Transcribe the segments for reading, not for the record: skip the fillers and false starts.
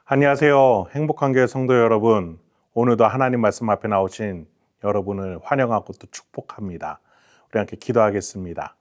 안녕하세요. 행복한 교회 성도 여러분. 오늘도 하나님 말씀 앞에 나오신 여러분을 환영하고 또 축복합니다. 우리 함께 기도하겠습니다.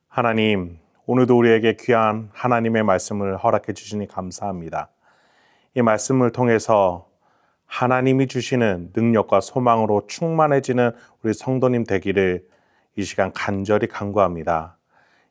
하나님, 오늘도 우리에게 귀한 하나님의 말씀을 허락해 주시니 감사합니다. 이 말씀을 통해서 하나님이 주시는 능력과 소망으로 충만해지는 우리 성도님 되기를 이 시간 간절히 간구합니다.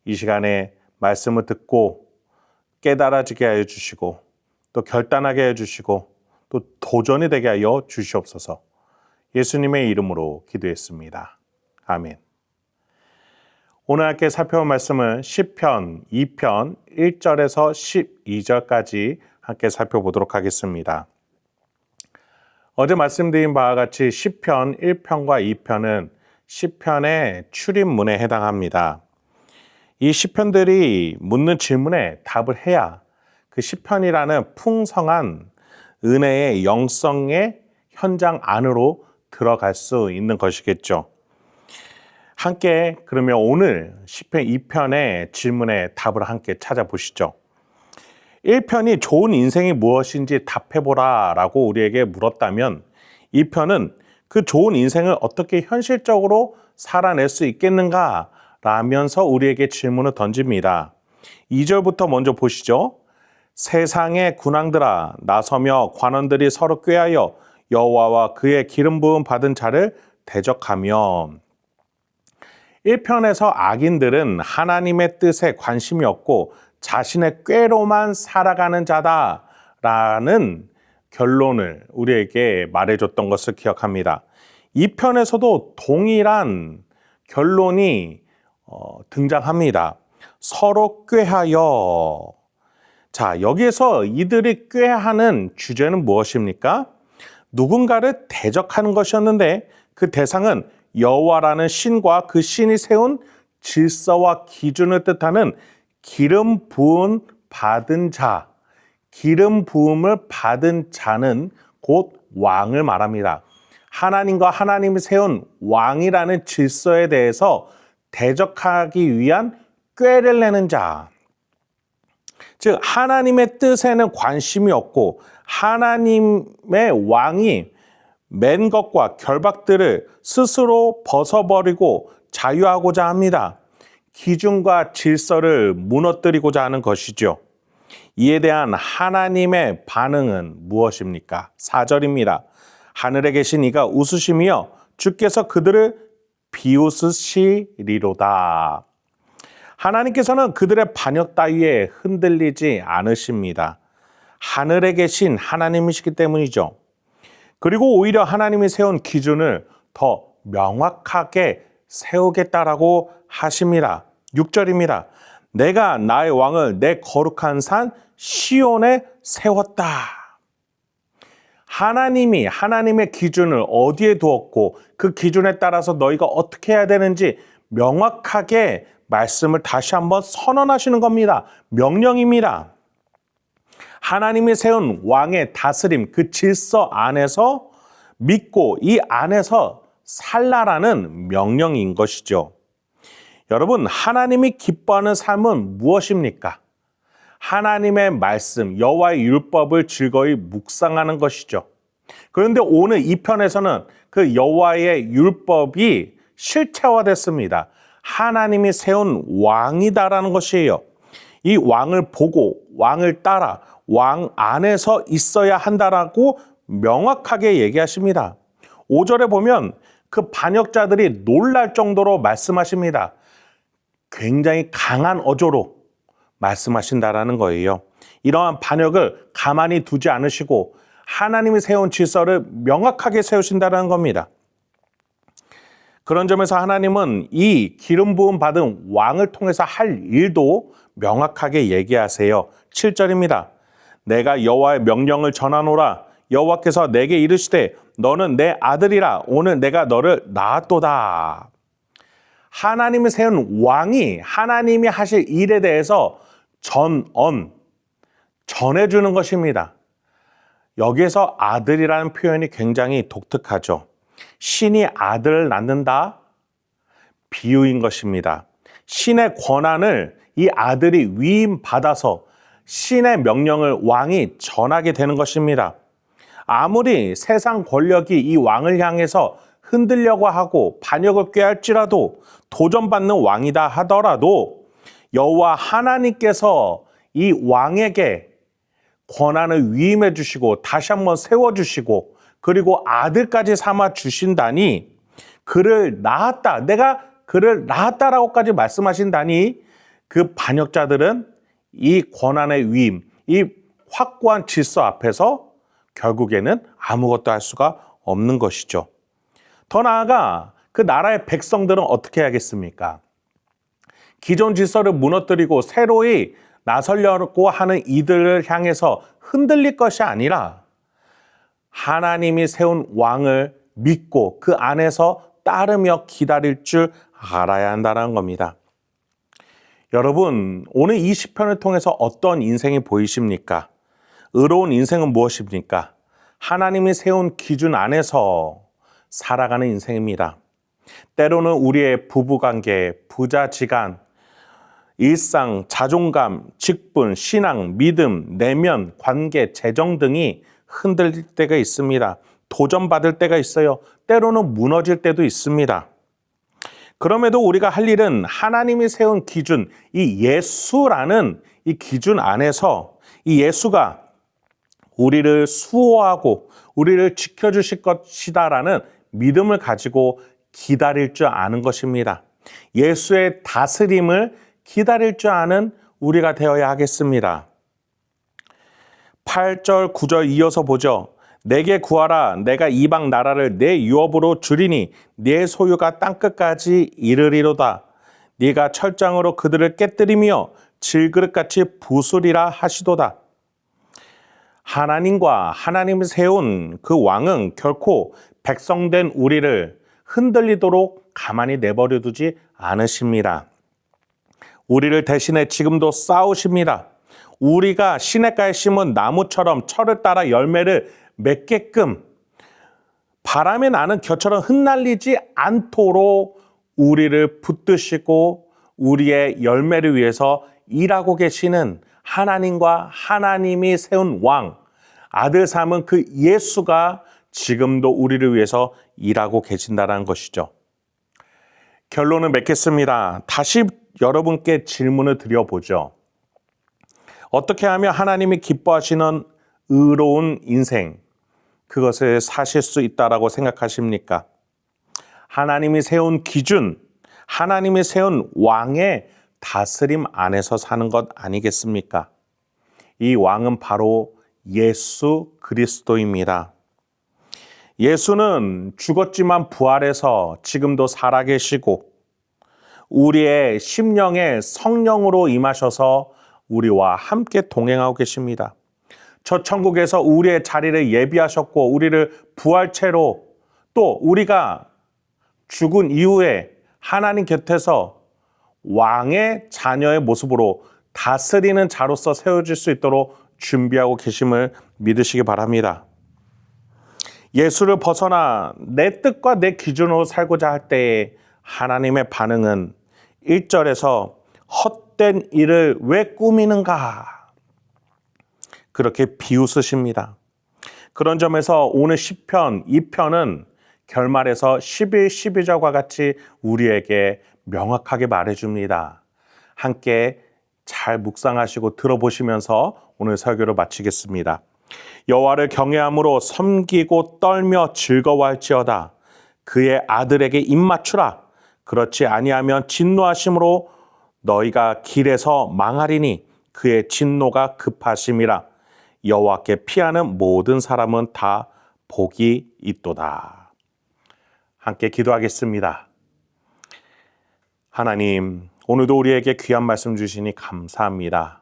이 시간에 말씀을 듣고 깨달아지게 하여 주시고 또 결단하게 해주시고 또 도전이 되게 하여 주시옵소서. 예수님의 이름으로 기도했습니다. 아멘. 오늘 함께 살펴볼 말씀은 시편 2편 1절에서 12절까지 함께 살펴보도록 하겠습니다. 어제 말씀드린 바와 같이 시편 1편과 2편은 시편의 출입문에 해당합니다. 이 시편들이 묻는 질문에 답을 해야 그 시편이라는 풍성한 은혜의 영성의 현장 안으로 들어갈 수 있는 것이겠죠. 함께 그러면 오늘 시편 2편의 질문에 답을 함께 찾아보시죠. 1편이 좋은 인생이 무엇인지 답해보라 라고 우리에게 물었다면 2편은 그 좋은 인생을 어떻게 현실적으로 살아낼 수 있겠는가 라면서 우리에게 질문을 던집니다. 2절부터 먼저 보시죠. 세상의 군왕들아 나서며 관원들이 서로 꾀하여 여호와와 그의 기름 부음 받은 자를 대적하며 1편에서 악인들은 하나님의 뜻에 관심이 없고 자신의 꾀로만 살아가는 자다라는 결론을 우리에게 말해줬던 것을 기억합니다. 2편에서도 동일한 결론이 등장합니다. 서로 꾀하여. 자, 여기에서 이들이 꾀하는 주제는 무엇입니까? 누군가를 대적하는 것이었는데 그 대상은 여호와라는 신과 그 신이 세운 질서와 기준을 뜻하는 기름 부음 받은 자, 기름 부음을 받은 자는 곧 왕을 말합니다. 하나님과 하나님이 세운 왕이라는 질서에 대해서 대적하기 위한 꾀를 내는 자. 즉 하나님의 뜻에는 관심이 없고 하나님의 왕이 맨 것과 결박들을 스스로 벗어버리고 자유하고자 합니다. 기준과 질서를 무너뜨리고자 하는 것이죠. 이에 대한 하나님의 반응은 무엇입니까? 4절입니다. 하늘에 계신 이가 웃으시며 주께서 그들을 비웃으시리로다. 하나님께서는 그들의 반역 따위에 흔들리지 않으십니다. 하늘에 계신 하나님이시기 때문이죠. 그리고 오히려 하나님이 세운 기준을 더 명확하게 세우겠다라고 하십니다. 6절입니다. 내가 나의 왕을 내 거룩한 산 시온에 세웠다. 하나님이 하나님의 기준을 어디에 두었고 그 기준에 따라서 너희가 어떻게 해야 되는지 명확하게 말씀을 다시 한번 선언하시는 겁니다. 명령입니다. 하나님이 세운 왕의 다스림, 그 질서 안에서 믿고 이 안에서 살라라는 명령인 것이죠. 여러분, 하나님이 기뻐하는 삶은 무엇입니까? 하나님의 말씀, 여호와의 율법을 즐거이 묵상하는 것이죠. 그런데 오늘 이 편에서는 그 여호와의 율법이 실체화됐습니다. 하나님이 세운 왕이다라는 것이에요. 이 왕을 보고 왕을 따라 왕 안에서 있어야 한다라고 명확하게 얘기하십니다. 5절에 보면 그 반역자들이 놀랄 정도로 말씀하십니다. 굉장히 강한 어조로 말씀하신다라는 거예요. 이러한 반역을 가만히 두지 않으시고 하나님이 세운 질서를 명확하게 세우신다는 겁니다. 그런 점에서 하나님은 이 기름 부음 받은 왕을 통해서 할 일도 명확하게 얘기하세요. 7절입니다. 내가 여호와의 명령을 전하노라. 여호와께서 내게 이르시되 너는 내 아들이라. 오늘 내가 너를 낳았도다. 하나님이 세운 왕이 하나님이 하실 일에 대해서 전해주는 것입니다. 여기에서 아들이라는 표현이 굉장히 독특하죠. 신이 아들을 낳는다? 비유인 것입니다. 신의 권한을 이 아들이 위임받아서 신의 명령을 왕이 전하게 되는 것입니다. 아무리 세상 권력이 이 왕을 향해서 흔들려고 하고 반역을 꾀할지라도 도전받는 왕이다 하더라도 여호와 하나님께서 이 왕에게 권한을 위임해 주시고 다시 한번 세워주시고 그리고 아들까지 삼아 주신다니 그를 낳았다. 내가 그를 낳았다라고까지 말씀하신다니 그 반역자들은 이 권한의 위임, 이 확고한 질서 앞에서 결국에는 아무것도 할 수가 없는 것이죠. 더 나아가 그 나라의 백성들은 어떻게 하겠습니까? 기존 질서를 무너뜨리고 새로이 나서려고 하는 이들을 향해서 흔들릴 것이 아니라 하나님이 세운 왕을 믿고 그 안에서 따르며 기다릴 줄 알아야 한다는 겁니다. 여러분, 오늘 이 시편을 통해서 어떤 인생이 보이십니까? 의로운 인생은 무엇입니까? 하나님이 세운 기준 안에서 살아가는 인생입니다. 때로는 우리의 부부관계, 부자지간, 일상, 자존감, 직분, 신앙, 믿음, 내면, 관계, 재정 등이 흔들릴 때가 있습니다. 도전받을 때가 있어요. 때로는 무너질 때도 있습니다. 그럼에도 우리가 할 일은 하나님이 세운 기준, 이 예수라는 이 기준 안에서 이 예수가 우리를 수호하고 우리를 지켜주실 것이다라는 믿음을 가지고 기다릴 줄 아는 것입니다. 예수의 다스림을 기다릴 줄 아는 우리가 되어야 하겠습니다. 8절, 9절 이어서 보죠. 내게 구하라. 내가 이방 나라를 내 유업으로 주리니 내 소유가 땅끝까지 이르리로다. 네가 철장으로 그들을 깨뜨리며 질그릇같이 부수리라 하시도다. 하나님과 하나님이 세운 그 왕은 결코 백성된 우리를 흔들리도록 가만히 내버려 두지 않으십니다. 우리를 대신해 지금도 싸우십니다. 우리가 시냇가에 심은 나무처럼 철을 따라 열매를 맺게끔 바람에 나는 겨처럼 흩날리지 않도록 우리를 붙드시고 우리의 열매를 위해서 일하고 계시는 하나님과 하나님이 세운 왕, 아들 삼은 그 예수가 지금도 우리를 위해서 일하고 계신다는 것이죠. 결론을 맺겠습니다. 다시 여러분께 질문을 드려보죠. 어떻게 하면 하나님이 기뻐하시는 의로운 인생, 그것을 사실 수 있다라고 생각하십니까? 하나님이 세운 기준, 하나님이 세운 왕의 다스림 안에서 사는 것 아니겠습니까? 이 왕은 바로 예수 그리스도입니다. 예수는 죽었지만 부활해서 지금도 살아계시고 우리의 심령에 성령으로 임하셔서 우리와 함께 동행하고 계십니다. 저 천국에서 우리의 자리를 예비하셨고 우리를 부활체로 또 우리가 죽은 이후에 하나님 곁에서 왕의 자녀의 모습으로 다스리는 자로서 세워질 수 있도록 준비하고 계심을 믿으시기 바랍니다. 예수를 벗어나 내 뜻과 내 기준으로 살고자 할 때에 하나님의 반응은 1절에서 헛된 일을 왜 꾸미는가? 그렇게 비웃으십니다. 그런 점에서 오늘 시편 2편은 결말에서 11, 12절과 같이 우리에게 명확하게 말해줍니다. 함께 잘 묵상하시고 들어보시면서 오늘 설교를 마치겠습니다. 여호와를 경외함으로 섬기고 떨며 즐거워할지어다. 그의 아들에게 입맞추라. 그렇지 아니하면 진노하심으로 너희가 길에서 망하리니 그의 진노가 급하심이라. 여호와께 피하는 모든 사람은 다 복이 있도다. 함께 기도하겠습니다. 하나님, 오늘도 우리에게 귀한 말씀 주시니 감사합니다.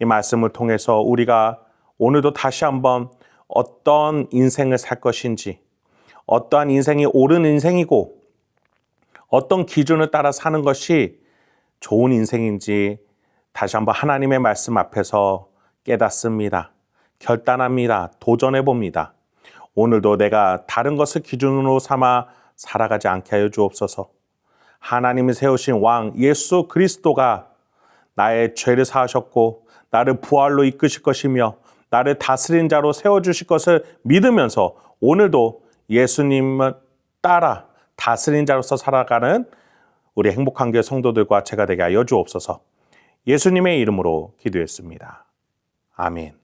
이 말씀을 통해서 우리가 오늘도 다시 한번 어떤 인생을 살 것인지, 어떠한 인생이 옳은 인생이고 어떤 기준을 따라 사는 것이 좋은 인생인지 다시 한번 하나님의 말씀 앞에서 깨닫습니다. 결단합니다. 도전해봅니다. 오늘도 내가 다른 것을 기준으로 삼아 살아가지 않게 하여 주옵소서. 하나님이 세우신 왕 예수 그리스도가 나의 죄를 사하셨고 나를 부활로 이끄실 것이며 나를 다스린 자로 세워주실 것을 믿으면서 오늘도 예수님을 따라 다스린 자로서 살아가는 우리 행복한 교회 성도들과 제가 되게 하여 주옵소서. 예수님의 이름으로 기도했습니다. 아멘.